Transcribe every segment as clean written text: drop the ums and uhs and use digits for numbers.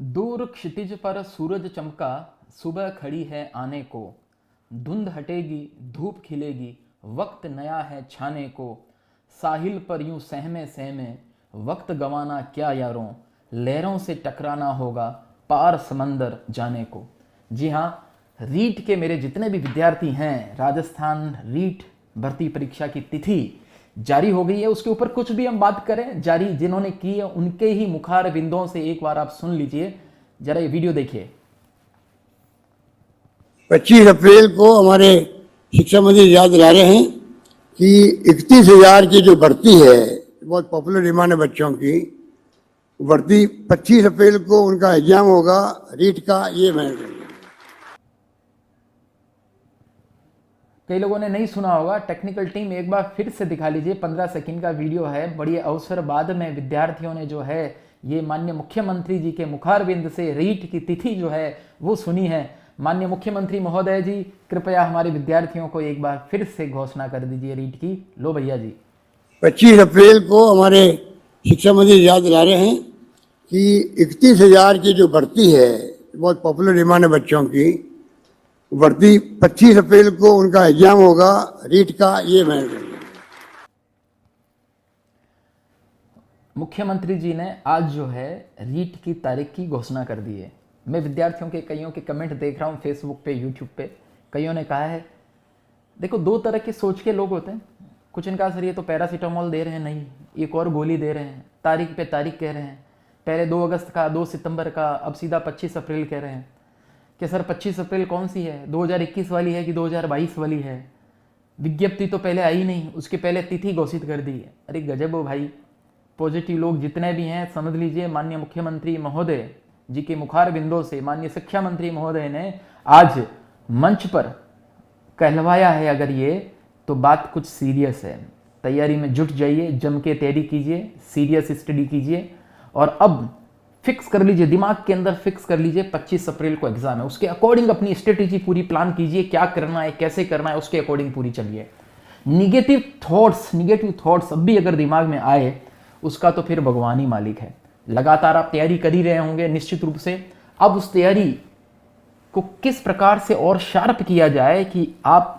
दूर क्षितिज पर सूरज चमका, सुबह खड़ी है आने को। धुंध हटेगी, धूप खिलेगी, वक्त नया है छाने को। साहिल पर यूं सहमे सहमे, वक्त गंवाना क्या यारों। लहरों से टकराना होगा, पार समंदर जाने को। जी हाँ, रीट के मेरे जितने भी विद्यार्थी हैं, राजस्थान रीट भर्ती परीक्षा की तिथि जारी हो गई है। उसके ऊपर कुछ भी हम बात करें, जारी जिन्होंने की है उनके ही मुखार बिंदुओं से एक बार आप सुन लीजिए, जरा ये वीडियो देखिए। 25 अप्रैल को हमारे शिक्षा मंत्री याद दिला रहे हैं कि 31,000 की जो भर्ती है, बहुत पॉपुलर डिमांड है बच्चों की, भर्ती 25 अप्रैल को उनका एग्जाम होगा रीट का। ये मैं कई लोगों ने नहीं सुना होगा, टेक्निकल टीम एक बार फिर से दिखा लीजिए। 15 सेकंड का वीडियो है। बड़ी अवसर बाद में विद्यार्थियों ने जो है ये माननीय मुख्यमंत्री जी के मुखारबिंद से रीट की तिथि जो है वो सुनी है। माननीय मुख्यमंत्री महोदय जी, कृपया हमारे विद्यार्थियों को एक बार फिर से घोषणा कर दीजिए रीट की। लो भैया जी। 25 अप्रैल को हमारे शिक्षा मंत्री याद दिला रहे हैं कि 31,000 की जो भर्ती है, बहुत पॉपुलर डिमांड है बच्चों की, भर्ती 25 अप्रैल को उनका एग्जाम होगा रीट का। ये मैं मुख्यमंत्री जी ने आज जो है रीट की तारीख की घोषणा कर दी है। मैं विद्यार्थियों के कईयों के कमेंट देख रहा हूँ फेसबुक पे, यूट्यूब पे। कईयों ने कहा है, देखो दो तरह के सोच के लोग होते हैं। कुछ इनका सर ये तो पैरासीटामोल दे रहे हैं, नहीं एक और गोली दे रहे हैं, तारीख पे तारीख कह रहे हैं। पहले 2 अगस्त का, 2 सितंबर का, अब सीधा 25 अप्रैल कह रहे हैं कि सर 25 अप्रैल कौन सी है, 2021 वाली है कि 2022 वाली है। विज्ञप्ति तो पहले आई नहीं, उसके पहले तिथि घोषित कर दी है। अरे गजब हो भाई। पॉजिटिव लोग जितने भी हैं समझ लीजिए, माननीय मुख्यमंत्री महोदय जी के मुखार बिंदों से माननीय शिक्षा मंत्री महोदय ने आज मंच पर कहलवाया है अगर ये, तो बात कुछ सीरियस है। तैयारी में जुट जाइए, जम के तैयारी कीजिए, सीरियस स्टडी कीजिए और अब फिक्स कर लीजिए, दिमाग के अंदर फिक्स कर लीजिए 25 अप्रैल को एग्जाम है। उसके अकॉर्डिंग अपनी स्ट्रेटेजी पूरी प्लान कीजिए, क्या करना है, कैसे करना है, उसके अकॉर्डिंग पूरी चलिए। निगेटिव थॉट्स अब भी अगर दिमाग में आए, उसका तो फिर भगवान ही मालिक है। लगातार आप तैयारी कर ही रहे होंगे निश्चित रूप से। अब उस तैयारी को किस प्रकार से और शार्प किया जाए कि आप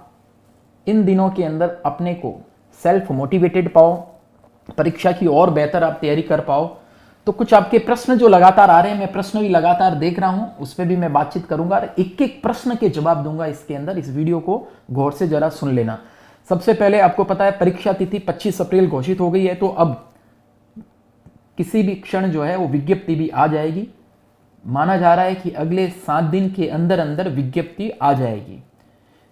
इन दिनों के अंदर अपने को सेल्फ मोटिवेटेड पाओ, परीक्षा की और बेहतर आप तैयारी कर पाओ। तो कुछ आपके प्रश्न जो लगातार आ रहे हैं, मैं प्रश्न भी लगातार देख रहा हूं, उस पर भी मैं बातचीत करूंगा और एक एक प्रश्न के जवाब दूंगा इसके अंदर। इस वीडियो को गौर से जरा सुन लेना। सबसे पहले आपको पता है परीक्षा तिथि 25 अप्रैल घोषित हो गई है, तो अब किसी भी क्षण जो है वो विज्ञप्ति भी आ जाएगी। माना जा रहा है कि अगले 7 दिन के अंदर अंदर विज्ञप्ति आ जाएगी।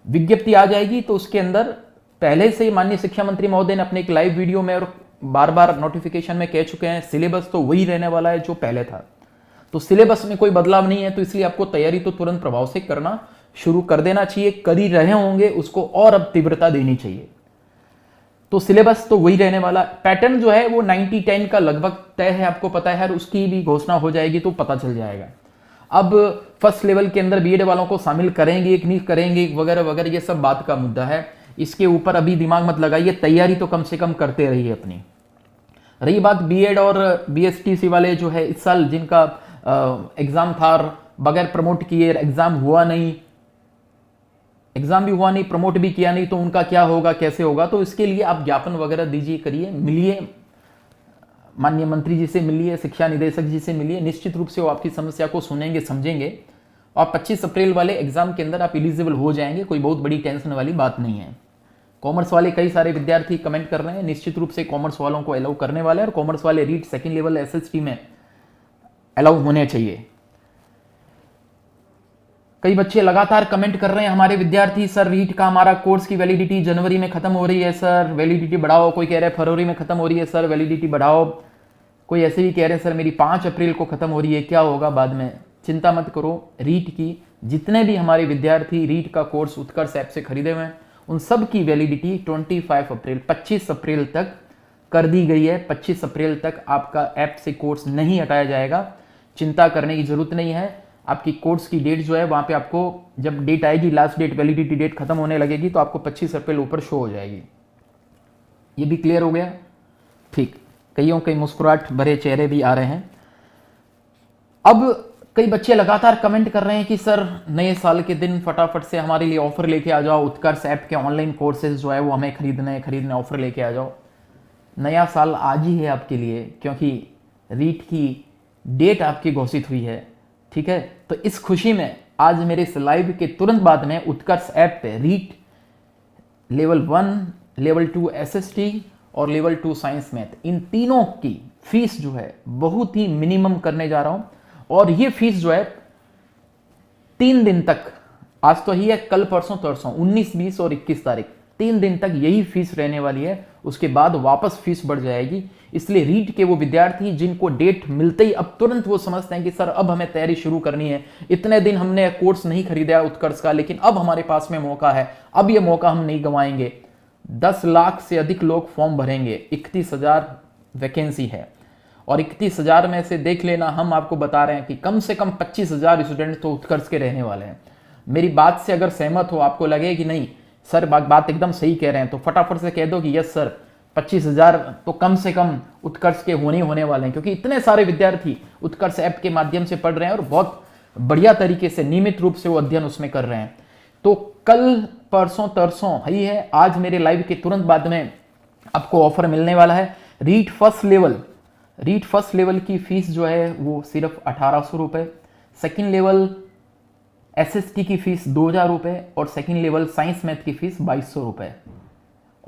विज्ञप्ति आ जाएगी तो उसके अंदर पहले से ही माननीय शिक्षा मंत्री महोदय ने अपने एक लाइव वीडियो में और बार बार नोटिफिकेशन में कह चुके हैं, सिलेबस तो वही रहने वाला है जो पहले था। तो सिलेबस में कोई बदलाव नहीं है, तो इसलिए आपको तैयारी तो तुरंत प्रभाव से करना शुरू कर देना चाहिए। कर ही रहे होंगे, उसको और अब तीव्रता देनी चाहिए। तो सिलेबस तो वही रहने वाला। पैटर्न जो है वो 90-10 का लगभग तय है, आपको पता है। उसकी भी घोषणा हो जाएगी तो पता चल जाएगा। अब फर्स्ट लेवल के अंदर बीएड वालों को शामिल करेंगे कि नहीं करेंगे वगैरह वगैरह, ये सब बात का मुद्दा है। इसके ऊपर अभी दिमाग मत लगाइए, तैयारी तो कम से कम करते रहिए अपनी। रही बात बीएड और बीएसटीसी वाले जो है इस साल जिनका एग्जाम था, बगैर प्रमोट किए एग्जाम हुआ नहीं, एग्जाम भी हुआ नहीं, प्रमोट भी किया नहीं, तो उनका क्या होगा, कैसे होगा। तो इसके लिए आप ज्ञापन वगैरह दीजिए, करिए, मिलिए माननीय मंत्री जी से, मिलिए शिक्षा निदेशक जी से, मिलिए। निश्चित रूप से वो आपकी समस्या को सुनेंगे, समझेंगे और 25 अप्रैल वाले एग्जाम के अंदर आप एलिजिबल हो जाएंगे। कोई बहुत बड़ी टेंशन वाली बात नहीं है। कॉमर्स वाले कई सारे विद्यार्थी कमेंट कर रहे हैं, निश्चित रूप से कॉमर्स वालों को अलाउ करने वाले हैं और कॉमर्स वाले रीट सेकेंड लेवल एसएसटी में अलाउ होने चाहिए। कई बच्चे लगातार कमेंट कर रहे हैं हमारे विद्यार्थी, सर रीट का हमारा कोर्स की वैलिडिटी जनवरी में खत्म हो रही है सर, वैलिडिटी बढ़ाओ। कोई कह रहा है फरवरी में खत्म हो रही है सर, वैलिडिटी बढ़ाओ। कोई ऐसे भी कह रहे हैं सर मेरी 5 अप्रैल को खत्म हो रही है, क्या होगा बाद में। चिंता मत करो, रीट की जितने भी हमारे विद्यार्थी रीट का कोर्स उत्कर्ष ऐप से खरीदे हुए हैं, उन सब की वैलिडिटी 25 अप्रैल तक कर दी गई है। 25 अप्रैल तक आपका ऐप से कोर्स नहीं हटाया जाएगा, चिंता करने की जरूरत नहीं है। आपकी कोर्स की डेट जो है वहां पे आपको जब डेट आएगी, लास्ट डेट, वैलिडिटी डेट खत्म होने लगेगी, तो आपको 25 अप्रैल ऊपर शो हो जाएगी। ये भी क्लियर हो गया? ठीक। कईयों के मुस्कुराहट भरे चेहरे भी आ रहे हैं। अब कई बच्चे लगातार कमेंट कर रहे हैं कि सर नए साल के दिन फटाफट से हमारे लिए ऑफर लेके आ जाओ, उत्कर्ष ऐप के ऑनलाइन कोर्सेज जो है वो हमें खरीदने ऑफर लेके आ जाओ। नया साल आज ही है आपके लिए, क्योंकि रीट की डेट आपकी घोषित हुई है, ठीक है। तो इस खुशी में आज मेरे इस लाइव के तुरंत बाद में उत्कर्ष ऐप पे रीट लेवल 1, लेवल 2 SST और लेवल 2 साइंस मैथ, इन तीनों की फीस जो है बहुत ही मिनिमम करने जा रहा हूं। और ये फीस जो है 3 दिन तक, आज तो ही है, कल परसों तरसों 19, 20 और 21 तारीख, 3 दिन तक यही फीस रहने वाली है। उसके बाद वापस फीस बढ़ जाएगी। इसलिए रीट के वो विद्यार्थी जिनको डेट मिलते ही अब तुरंत वो समझते हैं कि सर अब हमें तैयारी शुरू करनी है, इतने दिन हमने कोर्स नहीं खरीदा उत्कर्ष का, लेकिन अब हमारे पास में मौका है, अब ये मौका हम नहीं गंवाएंगे। 10 लाख से अधिक लोग फॉर्म भरेंगे, 31,000 वैकेंसी है, और 31,000 में से देख लेना, हम आपको बता रहे हैं कि कम से कम 25,000 स्टूडेंट तो उत्कर्ष के रहने वाले हैं। मेरी बात से अगर सहमत हो, आपको लगे कि नहीं सर बात एकदम सही कह रहे हैं, तो फटाफट से कह दो कि यस सर 25,000 तो कम से कम उत्कर्ष के होने वाले हैं, क्योंकि इतने सारे विद्यार्थी उत्कर्ष ऐप के माध्यम से पढ़ रहे हैं और बहुत बढ़िया तरीके से नियमित रूप से वो अध्ययन उसमें कर रहे हैं। तो कल परसों तरसों ही है, आज मेरे लाइव के तुरंत बाद में आपको ऑफर मिलने वाला है। रीट फर्स्ट लेवल की फीस जो है वो सिर्फ 1800 रुपए, सेकेंड लेवल SST की फीस 2000 रुपए और सेकेंड लेवल साइंस मैथ की फीस 2200 रुपए।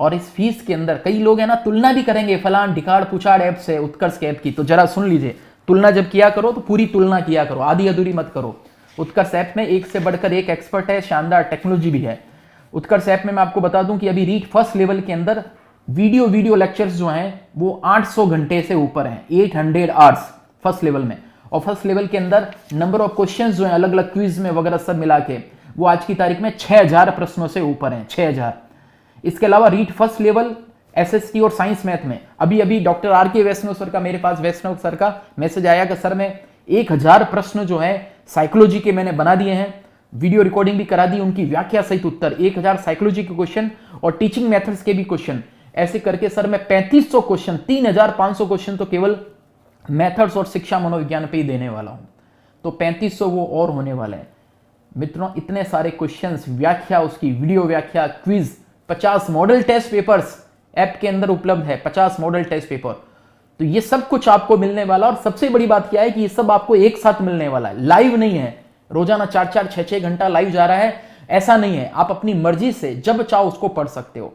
और इस फीस के अंदर कई लोग है ना तुलना भी करेंगे फलान ढिकाड़ पुछाड़ ऐप से उत्कर्ष के ऐप की, तो जरा सुन लीजिए, तुलना जब किया करो तो पूरी तुलना किया करो, आधी अधूरी मत करो। उत्कर्ष ऐप में एक से बढ़कर एक एक्सपर्ट है, शानदार टेक्नोलॉजी भी है। उत्कर्ष ऐप में मैं आपको बता दूं कि अभी रीट फर्स्ट लेवल के अंदर वीडियो लेक्चर्स जो हैं वो 800 घंटे से ऊपर हैं, 800 आवर्स फर्स्ट लेवल में। और फर्स्ट लेवल के अंदर नंबर ऑफ क्वेश्चंस जो हैं अलग अलग क्विज में वगैरह सब मिला के वो आज की तारीख में 6000 प्रश्नों से ऊपर हैं, 6000। इसके अलावा रीट फर्स्ट लेवल SST और साइंस मैथ में अभी डॉक्टर RK वैष्णव सर का, मेरे पास वैष्णव सर का मैसेज आया कि सर मैं 1000 प्रश्न जो है साइकोलॉजी के मैंने बना दिए हैं, वीडियो रिकॉर्डिंग भी करा दी, उनकी व्याख्या सहित उत्तर, 1000 साइकोलॉजी के क्वेश्चन और टीचिंग मेथड्स के भी क्वेश्चन, ऐसे करके सर मैं 3500 क्वेश्चन, 3500 क्वेश्चन तो केवल मेथड्स और शिक्षा मनोविज्ञान पे ही देने वाला हूं। तो 3500 वो और होने वाले हैं मित्रों। इतने सारे क्वेश्चंस, व्याख्या, उसकी वीडियो व्याख्या, quiz, 50 model test papers app के अंदर उपलब्ध है, 50 मॉडल टेस्ट पेपर। तो ये सब कुछ आपको मिलने वाला, और सबसे बड़ी बात क्या है कि ये सब आपको एक साथ मिलने वाला है, लाइव नहीं है, रोजाना 4-4, 6-6 घंटा लाइव जा रहा है, ऐसा नहीं है। आप अपनी मर्जी से जब चाहो उसको पढ़ सकते हो।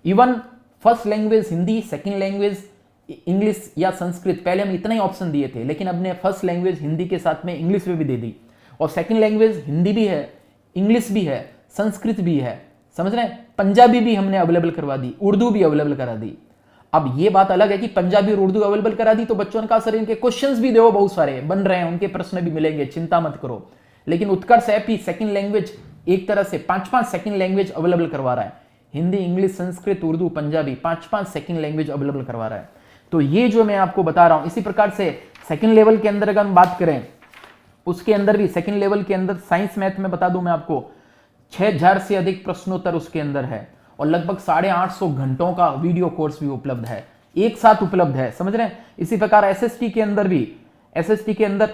Even first language Hindi, second language English या संस्कृत, पहले हम इतना ही ऑप्शन दिए थे, लेकिन हमने फर्स्ट लैंग्वेज हिंदी के साथ में इंग्लिश में भी दे दी, और सेकंड लैंग्वेज हिंदी भी है, इंग्लिश भी है, संस्कृत भी है, समझ रहे हैं, पंजाबी भी हमने अवेलेबल करवा दी, उर्दू भी अवेलेबल करा दी। अब ये बात अलग है कि पंजाबी और उर्दू अवेलेबल करा दी तो बच्चों ने कहा सर इनके क्वेश्चंस भी दो, बहुत सारे बन रहे हैं, उनके प्रश्न भी मिलेंगे, चिंता मत करो। लेकिन उत्कर्ष ऐप ही सेकंड लैंग्वेज एक तरह से 5-5 सेकंड लैंग्वेज अवेलेबल करवा रहा है, Hindi, English, Sanskrit, Urdu, Punjabi, 5-5 second language available करवा रहा है। तो ये जो मैं आपको बता रहा हूं, इसी प्रकार से सेकंड लेवल के अंदर अगर हम बात करें, उसके अंदर भी सेकंड लेवल के अंदर साइंस मैथ में बता दूं मैं आपको 6000 से अधिक प्रश्नोत्तर उसके अंदर है, और लगभग 850 घंटों का वीडियो कोर्स भी उपलब्ध है, एक साथ उपलब्ध है, समझ रहे हैं। इसी प्रकार SST के अंदर भी, SST के अंदर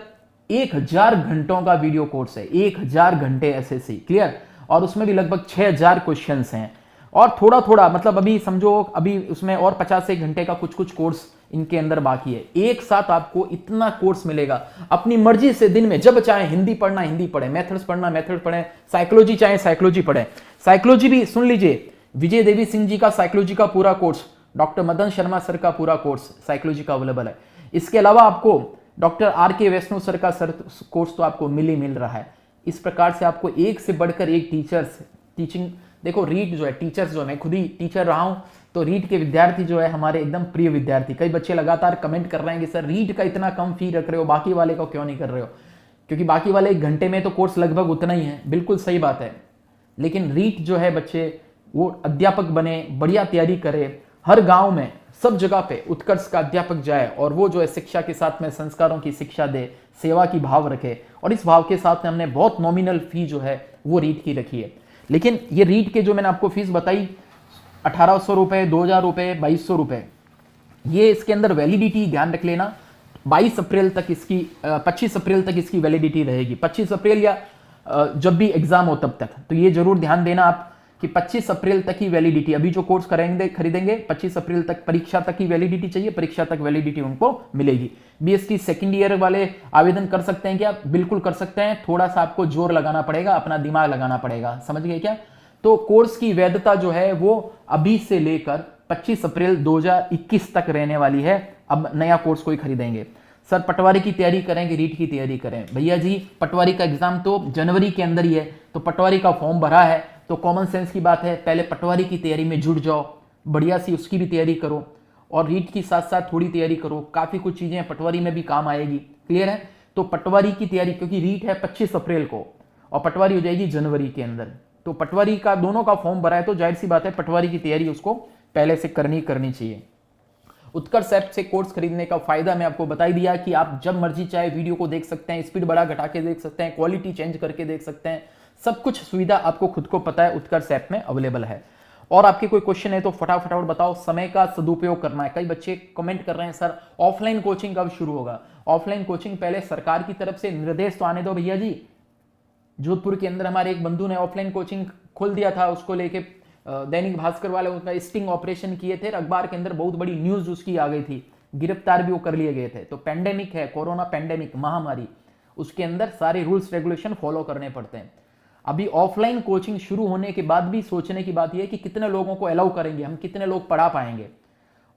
1000 घंटों का वीडियो कोर्स है, 1000 घंटे SST, क्लियर। और उसमें भी लगभग 6000 क्वेश्चंस हैं, और थोड़ा थोड़ा मतलब अभी समझो अभी उसमें और 50 घंटे का कुछ कोर्स इनके अंदर बाकी है। एक साथ आपको इतना कोर्स मिलेगा, अपनी मर्जी से दिन में जब चाहे हिंदी पढ़ना हिंदी पढ़े, मैथड्स पढ़ना मैथड पढ़े, साइकोलॉजी चाहे साइकोलॉजी पढ़े। साइकोलॉजी भी सुन लीजिए, विजय देवी सिंह जी का साइकोलॉजी का पूरा course, doctor Madan Sharma sir का पूरा कोर्स साइकोलॉजी का अवेलेबल है। इसके अलावा आपको डॉक्टर RK वैष्णव सर का कोर्स तो आपको मिल रहा है। इस प्रकार से आपको एक से बढ़कर एक टीचर्स, टीचिंग, देखो रीट जो है, टीचर्स जो है, मैं खुद ही टीचर रहा हूं, तो रीट के विद्यार्थी जो है हमारे एकदम प्रिय विद्यार्थी। कई बच्चे लगातार कमेंट कर रहे हैं कि सर रीट का इतना कम फी रख रहे हो, बाकी वाले को क्यों नहीं कर रहे हो, क्योंकि बाकी वाले 1 घंटे में तो कोर्स लगभग उतना ही है, बिल्कुल सही बात है। लेकिन रीट जो है बच्चे वो अध्यापक बने, बढ़िया तैयारी करे, हर गांव में सब जगह पे उत्कर्ष का अध्यापक जाए, और वो जो है शिक्षा के साथ में संस्कारों की शिक्षा दे, सेवा की भाव रखे, और इस भाव के साथ में हमने बहुत नॉमिनल फी जो है वो रीट की रखी है। लेकिन ये रीट के जो मैंने आपको फीस बताई 1800 रुपए, 2000 रुपए, 2200 रुपए, ये इसके अंदर वैलिडिटी ध्यान रख लेना, 22 अप्रैल तक इसकी 25 अप्रैल तक इसकी वैलिडिटी रहेगी, 25 अप्रैल या जब भी एग्जाम हो तब तक। तो ये जरूर ध्यान देना आप कि 25 अप्रैल तक ही वैलिडिटी, अभी जो कोर्स खरीदेंगे 25 अप्रैल तक परीक्षा तक ही वैलिडिटी चाहिए, परीक्षा तक वैलिडिटी उनको मिलेगी। बीएसटी सेकंड ईयर वाले आवेदन कर सकते हैं क्या? बिल्कुल कर सकते हैं, थोड़ा सा आपको जोर लगाना पड़ेगा, अपना दिमाग लगाना पड़ेगा, समझ गए क्या? तो कोर्स की वैधता जो है वो अभी से लेकर 25 अप्रैल 2021 तक रहने वाली है। अब नया कोर्स कोई खरीदेंगे, सर पटवारी की तैयारी करेंगे, रीट की तैयारी करें, भैया जी पटवारी का एग्जाम तो जनवरी के अंदर ही है, तो पटवारी का फॉर्म भरा है तो कॉमन सेंस की बात है, पहले पटवारी की तैयारी में जुट जाओ, बढ़िया सी उसकी भी तैयारी करो और रीट की साथ साथ थोड़ी तैयारी करो, काफी कुछ चीजें पटवारी में भी काम आएगी। क्लियर है? तो पटवारी की तैयारी, क्योंकि रीट है 25 अप्रैल को और पटवारी हो जाएगी जनवरी के अंदर, तो पटवारी का दोनों का फॉर्म भरा है तो जाहिर सी बात है पटवारी की तैयारी उसको पहले से करनी चाहिए। उत्कर्ष ऐप से कोर्स खरीदने का फायदा मैं आपको बता ही दिया कि आप जब मर्जी चाहे वीडियो को देख सकते हैं, स्पीड बढ़ा घटा के देख सकते हैं, क्वालिटी चेंज करके देख सकते हैं, सब कुछ सुविधा आपको खुद को पता है उत्कर्ष ऐप में अवेलेबल है। और आपके कोई क्वेश्चन है तो फटाफट बताओ। समय का सदुपयोग करना है, कई बच्चे कमेंट कर रहे हैं सर ऑफलाइन कोचिंग कब शुरू होगा? ऑफलाइन कोचिंग पहले सरकार की तरफ से निर्देश तो आने दो भैया जी। जोधपुर के अंदर हमारे एक बंधु ने ऑफलाइन कोचिंग खोल दिया था, उसको लेके दैनिक भास्कर वाले उसका स्टिंग ऑपरेशन किए थे, अखबार के अंदर बहुत बड़ी न्यूज उसकी आ गई थी, गिरफ्तार भी वो कर लिए गए थे। तो पेंडेमिक है, कोरोना पेंडेमिक महामारी, उसके अंदर सारे रूल्स रेगुलेशन फॉलो करने पड़ते हैं। अभी ऑफलाइन कोचिंग शुरू होने के बाद भी सोचने की बात यह है कि कितने लोगों को अलाउ करेंगे, हम कितने लोग पढ़ा पाएंगे।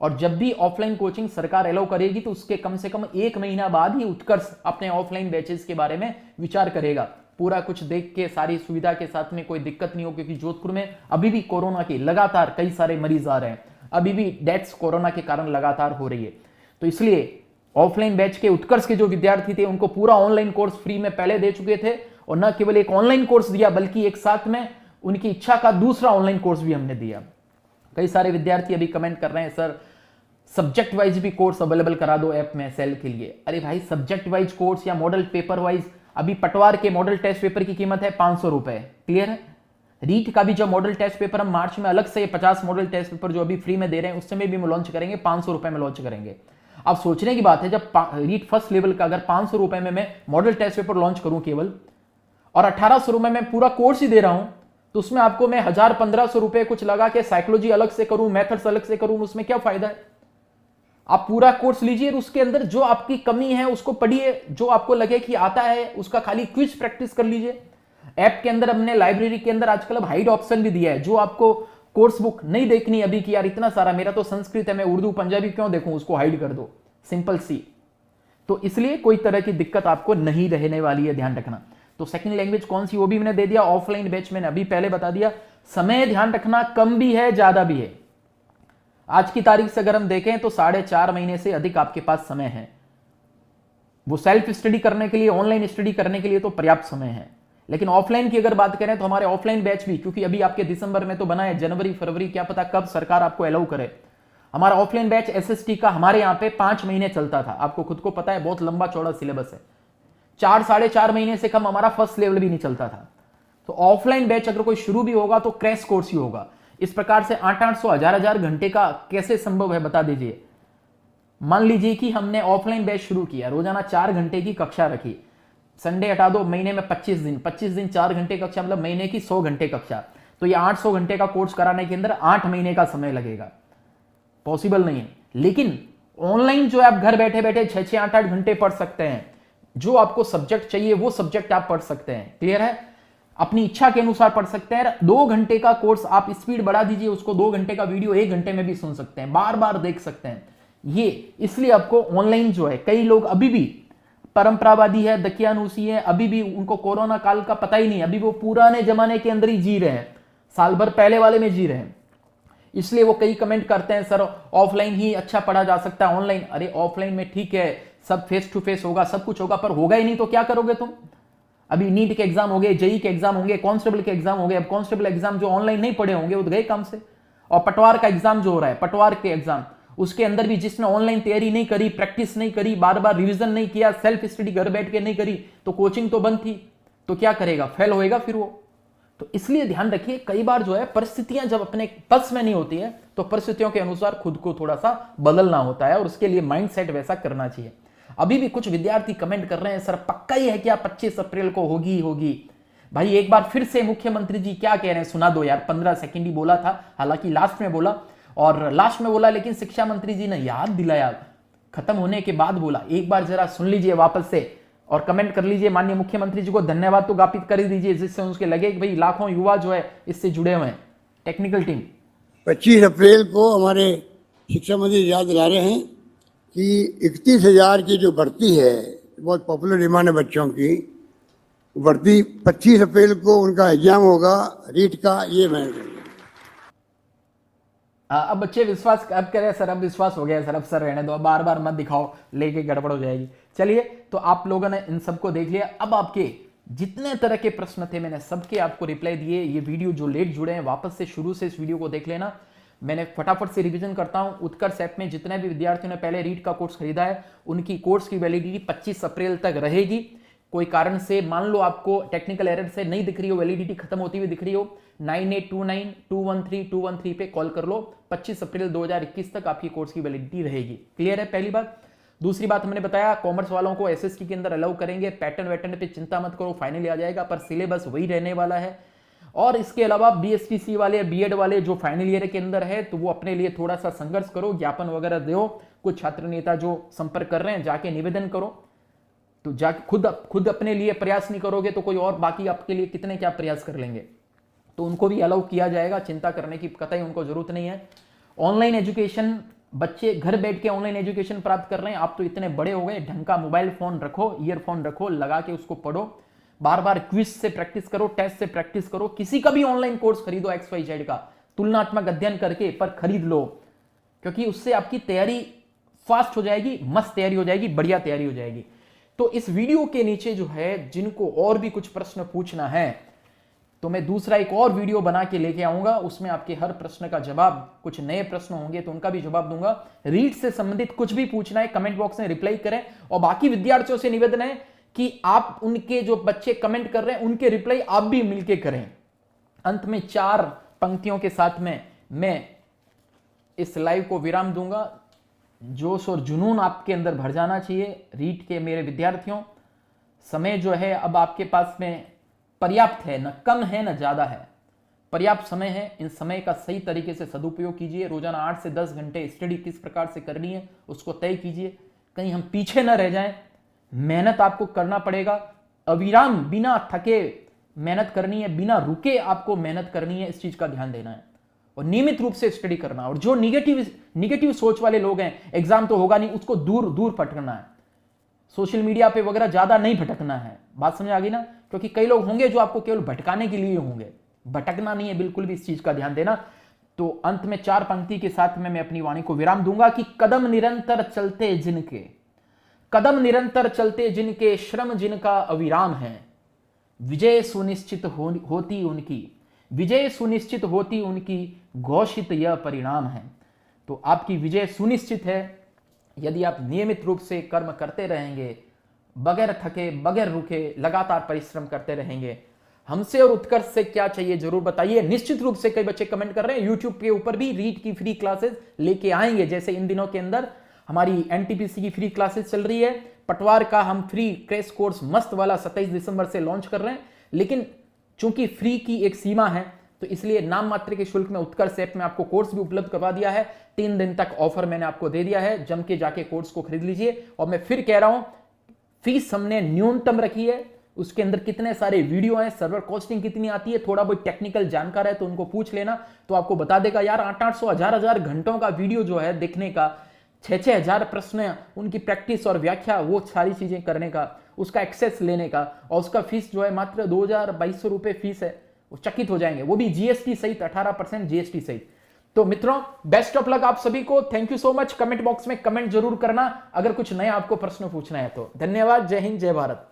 और जब भी ऑफलाइन कोचिंग सरकार अलाउ करेगी तो उसके कम से कम 1 महीना बाद ही उत्कर्ष अपने ऑफलाइन बैचेस के बारे में विचार करेगा, पूरा कुछ देख के सारी सुविधा के साथ में कोई दिक्कत नहीं हो, क्योंकि जोधपुर में अभी भी कोरोना के लगातार कई सारे मरीज आ रहे हैं, अभी भी डेथ्स कोरोना के कारण लगातार हो रही है। तो इसलिए ऑफलाइन बैच के उत्कर्ष के जो विद्यार्थी थे उनको पूरा ऑनलाइन कोर्स फ्री में पहले दे चुके थे, और न केवल एक ऑनलाइन कोर्स दिया बल्कि एक साथ में उनकी इच्छा का दूसरा ऑनलाइन कोर्स भी हमने दिया। कई सारे विद्यार्थी अभी कमेंट कर रहे हैं सर सब्जेक्ट वाइज भी कोर्स अवेलेबल करा दो ऐप में सेल के लिए। अरे भाई सब्जेक्ट वाइज कोर्स या मॉडल पेपर वाइज, अभी पटवार के मॉडल टेस्ट पेपर की कीमत है 500 रुपए, क्लियर है? रीट का भी जो मॉडल टेस्ट पेपर हम मार्च में अलग से 50 मॉडल टेस्ट पेपर जो अभी फ्री में दे रहे हैं उस समय भी हम लॉन्च करेंगे, 500 रुपए में लॉन्च करेंगे। अब सोचने की बात है जब रीट फर्स्ट लेवल का अगर 500 रुपए में मैं मॉडल टेस्ट पेपर लॉन्च करूं केवल, और 1800 रुपए में पूरा कोर्स ही दे रहा हूं, तो उसमें आपको मैं 1000-1500 रुपए कुछ लगा के साइकोलॉजी अलग से करूं, मेथड्स अलग से करूं, उसमें क्या फायदा है? आप पूरा कोर्स लीजिए और उसके अंदर जो आपकी कमी है उसको पढ़िए, जो आपको लगे कि आता है उसका खाली क्विज प्रैक्टिस कर लीजिए। ऐप के अंदर हमने लाइब्रेरी के अंदर आजकल अब हाइड ऑप्शन भी दिया है, जो आपको कोर्स बुक नहीं देखनी अभी कि यार इतना सारा मेरा तो संस्कृत है, मैं उर्दू पंजाबी क्यों देखूं, उसको हाइड कर दो, सिंपल सी। तो इसलिए कोई तरह की दिक्कत आपको नहीं रहने वाली है, ध्यान रखना। तो सेकंड लैंग्वेज कौन सी वो भी मैंने दे दिया, ऑफलाइन बैच मैंने अभी पहले बता दिया। समय ध्यान रखना कम भी है ज्यादा भी है। आज की तारीख से अगर हम देखें तो 4.5 महीने से अधिक आपके पास समय है, वो सेल्फ स्टडी करने के लिए, ऑनलाइन स्टडी करने के लिए तो पर्याप्त समय है। लेकिन ऑफलाइन की अगर बात करें तो हमारे ऑफलाइन बैच भी, क्योंकि अभी आपके दिसंबर में तो बना है, जनवरी फरवरी क्या पता कब सरकार आपको अलाउ करे। हमारा ऑफलाइन बैच एसएसटी का हमारे यहाँ पे 5 महीने चलता था, आपको खुद को पता है बहुत लंबा चौड़ा सिलेबस है। 4-4.5 महीने से कम हमारा फर्स्ट लेवल भी नहीं चलता था। तो ऑफलाइन बैच अगर कोई शुरू भी होगा तो क्रैश कोर्स ही होगा। इस प्रकार से 800 1000 घंटे का कैसे संभव है बता दीजिए। मान लीजिए कि हमने ऑफलाइन बैच शुरू किया, रोजाना 4 घंटे की कक्षा रखी, संडे हटा दो, महीने में 25 दिन 4 घंटे कक्षा, मतलब महीने की 100 घंटे कक्षा। तो ये 800 घंटे का कोर्स कराने के अंदर 8 महीने का समय लगेगा, पॉसिबल नहीं है। लेकिन ऑनलाइन जो आप घर बैठे बैठे 6-6 8-8 घंटे पढ़ सकते हैं, जो आपको सब्जेक्ट चाहिए वो सब्जेक्ट आप पढ़ सकते हैं, क्लियर है? अपनी इच्छा के अनुसार पढ़ सकते हैं। 2 घंटे का कोर्स आप स्पीड बढ़ा दीजिए उसको, 2 घंटे का वीडियो 1 घंटे में भी सुन सकते हैं, बार बार देख सकते हैं। ये इसलिए आपको ऑनलाइन जो है, कई लोग अभी भी परंपरावादी है, दकियानूसी है, अभी भी उनको कोरोना काल का पता ही नहीं, अभी वो पुराने जमाने के अंदर ही जी रहे हैं, साल भर पहले वाले में जी रहे हैं। इसलिए वो कई कमेंट करते हैं सर ऑफलाइन ही अच्छा पढ़ा जा सकता है ऑनलाइन। अरे ऑफलाइन में ठीक है, सब फेस टू फेस होगा, सब कुछ होगा, पर होगा ही नहीं तो क्या करोगे तुम? अभी नीट के एग्जाम हो गए, जेई के एग्जाम होंगे, कांस्टेबल के एग्जाम हो गए। अब कांस्टेबल एग्जाम जो ऑनलाइन नहीं पढ़े होंगे वो गए काम से। और पटवार का एग्जाम जो हो रहा है, पटवार के एग्जाम, उसके अंदर भी जिसने ऑनलाइन तैयारी नहीं करी, प्रैक्टिस नहीं करी, बार बार रिवीजन नहीं किया, सेल्फ स्टडी घर बैठ के नहीं करी, तो कोचिंग तो बंद थी, तो क्या करेगा? फेल होएगा फिर वो। तो इसलिए ध्यान रखिए, कई बार जो है परिस्थितियां जब अपने बस में नहीं होती है तो परिस्थितियों के अनुसार खुद को थोड़ा सा बदलना होता है, और उसके लिए माइंड सेट वैसा करना चाहिए। अभी भी कुछ विद्यार्थी कमेंट कर रहे हैं, सर पक्का ही है क्या 25 अप्रैल को होगी ही होगी? भाई एक बार फिर से मुख्यमंत्री जी क्या कह रहे हैं सुना दो यार। 15 सेकंड ही बोला था, हालांकि लास्ट में बोला, लेकिन शिक्षा मंत्री जी ने याद दिलाया, खत्म होने के बाद बोला। एक बार जरा सुन लीजिए वापस से और कमेंट कर लीजिए, माननीय मुख्यमंत्री जी को धन्यवाद तो ज्ञापित कर ही दीजिए, जिससे उनके लगे कि भाई लाखों युवा जो है इससे जुड़े हुए हैं। टेक्निकल टीम 25 अप्रैल को हमारे शिक्षा मंत्री याद दिला रहे हैं कि 31,000 की जो भर्ती है, बहुत पॉपुलर डिमांड है बच्चों की, भर्ती 25 अप्रैल को उनका एग्जाम होगा रीट का। ये मैं अब बच्चे विश्वास अब कह रहे हैं सर, अब विश्वास हो गया सर, अब सर रहने दो, अब बार बार मत दिखाओ, लेके गड़बड़ हो जाएगी। चलिए, तो आप लोगों ने इन सबको देख लिया। अब आपके जितने तरह के प्रश्न थे मैंने सबके आपको रिप्लाई दिए। ये वीडियो जो लेट जुड़े हैं वापस से शुरू से इस वीडियो को देख लेना। मैंने फटाफट से रिवीजन करता हूं। उत्कर्ष ऐप में जितने भी विद्यार्थियों ने पहले रीट का कोर्स खरीदा है, उनकी कोर्स की वैलिडिटी 25 अप्रैल तक रहेगी। कोई कारण से मान लो आपको टेक्निकल एरर से नहीं दिख रही हो, वैलिडिटी खत्म होती हुई दिख रही हो, 9829213213 पे कॉल कर लो। 25 अप्रैल 2021 तक आपकी कोर्स की वैलिडिटी रहेगी। क्लियर है पहली बात। दूसरी बात हमने बताया, कॉमर्स वालों को एसएसटी के अंदर अलाउ करेंगे, पैटर्न वैटर्न पे चिंता मत करो, फाइनली आ जाएगा, पर सिलेबस वही रहने वाला है। और इसके अलावा बीएसटीसी वाले, बीएड वाले जो फाइनल ईयर के अंदर है, तो वो अपने लिए थोड़ा सा संघर्ष करो, ज्ञापन वगैरह दो। कुछ छात्र नेता जो संपर्क कर रहे हैं जाके निवेदन करो, तो जाके खुद अपने लिए प्रयास नहीं करोगे तो कोई और बाकी आपके लिए कितने क्या प्रयास कर लेंगे। तो उनको भी अलाउ किया जाएगा, चिंता करने की कतई उनको जरूरत नहीं है। ऑनलाइन एजुकेशन, बच्चे घर बैठ के ऑनलाइन एजुकेशन प्राप्त कर रहे हैं। आप तो इतने बड़े हो गए, ढंग का मोबाइल फोन रखो, ईयरफोन रखो, लगा के उसको पढ़ो, बार बार क्विज से प्रैक्टिस करो, टेस्ट से प्रैक्टिस करो। किसी का भी ऑनलाइन कोर्स खरीदो XYZ का, तुलनात्मक अध्ययन करके पर खरीद लो, क्योंकि उससे आपकी तैयारी फास्ट हो जाएगी, मस्त तैयारी हो जाएगी, बढ़िया तैयारी हो जाएगी। तो इस वीडियो के नीचे जो है, जिनको और भी कुछ प्रश्न पूछना है, तो मैं दूसरा एक और वीडियो बना के लेके आऊंगा, उसमें आपके हर प्रश्न का जवाब, कुछ नए प्रश्न होंगे तो उनका भी जवाब दूंगा। रीट से संबंधित कुछ भी पूछना है कमेंट बॉक्स में रिप्लाई करें। और बाकी विद्यार्थियों से निवेदन है कि आप उनके जो बच्चे कमेंट कर रहे हैं उनके रिप्लाई आप भी मिलके करें। अंत में 4 पंक्तियों के साथ में मैं इस लाइव को विराम दूंगा। जोश और जुनून आपके अंदर भर जाना चाहिए रीट के मेरे विद्यार्थियों। समय जो है अब आपके पास में पर्याप्त है, न कम है न ज्यादा है, पर्याप्त समय है। इन समय का सही तरीके से सदुपयोग कीजिए। रोजाना 8 से 10 घंटे स्टडी किस प्रकार से करनी है उसको तय कीजिए, कहीं हम पीछे न रह जाएं। मेहनत आपको करना पड़ेगा, अविराम बिना थके मेहनत करनी है, बिना रुके आपको मेहनत करनी है, इस चीज का ध्यान देना है और नियमित रूप से स्टडी करना। और जो निगेटिव सोच वाले लोग हैं, एग्जाम तो होगा नहीं, उसको दूर दूर भटकना है। सोशल मीडिया पे वगैरह ज्यादा नहीं भटकना है। बात समझ आ गई ना? क्योंकि कई लोग होंगे जो आपको केवल भटकाने के लिए होंगे, भटकना नहीं है बिल्कुल भी, इस चीज का ध्यान देना। तो अंत में 4 पंक्ति के साथ में मैं अपनी वाणी को विराम दूंगा कि कदम निरंतर चलते जिनके, कदम निरंतर चलते जिनके, श्रम जिनका अविराम है, विजय सुनिश्चित होती उनकी, विजय सुनिश्चित होती उनकी, घोषित यह परिणाम है। तो आपकी विजय सुनिश्चित है यदि आप नियमित रूप से कर्म करते रहेंगे, बगैर थके, बगैर रुके, लगातार परिश्रम करते रहेंगे। हमसे और उत्कर्ष से क्या चाहिए जरूर बताइए। निश्चित रूप से कई बच्चे कमेंट कर रहे हैं, यूट्यूब के ऊपर भी रीट की फ्री क्लासेस लेके आएंगे। जैसे इन दिनों के अंदर हमारी एनटीपीसी की फ्री क्लासेस चल रही है, पटवार का हम फ्री क्रैश कोर्स मस्त वाला 27 दिसंबर से लॉन्च कर रहे हैं। लेकिन चूंकि फ्री की एक सीमा है, तो इसलिए नाम मात्र के शुल्क में उत्कर्ष ऐप में आपको कोर्स भी उपलब्ध करवा दिया है। 3 दिन तक ऑफर मैंने आपको दे दिया है, जम के जाके कोर्स को खरीद लीजिए। और मैं फिर कह रहा हूं, फीस हमने न्यूनतम रखी है, उसके अंदर कितने सारे वीडियो हैं, सर्वर कॉस्टिंग कितनी आती है, थोड़ा बहुत टेक्निकल जानकार है तो उनको पूछ लेना, तो आपको बता देगा। यार 800 1000 घंटों का वीडियो जो है देखने का, 6-6000 प्रश्न, उनकी प्रैक्टिस और व्याख्या, वो सारी चीजें करने का, उसका एक्सेस लेने का, और उसका फीस जो है मात्र 2200 रुपए फीस है। वो चकित हो जाएंगे, वो भी जीएसटी सहित, 18% जीएसटी सहित। तो मित्रों, बेस्ट ऑफ लक आप सभी को। Thank you so much. Comment box में कमेंट जरूर करना अगर कुछ नया आपको प्रश्न पूछना है तो। धन्यवाद। जय हिंद, जय भारत।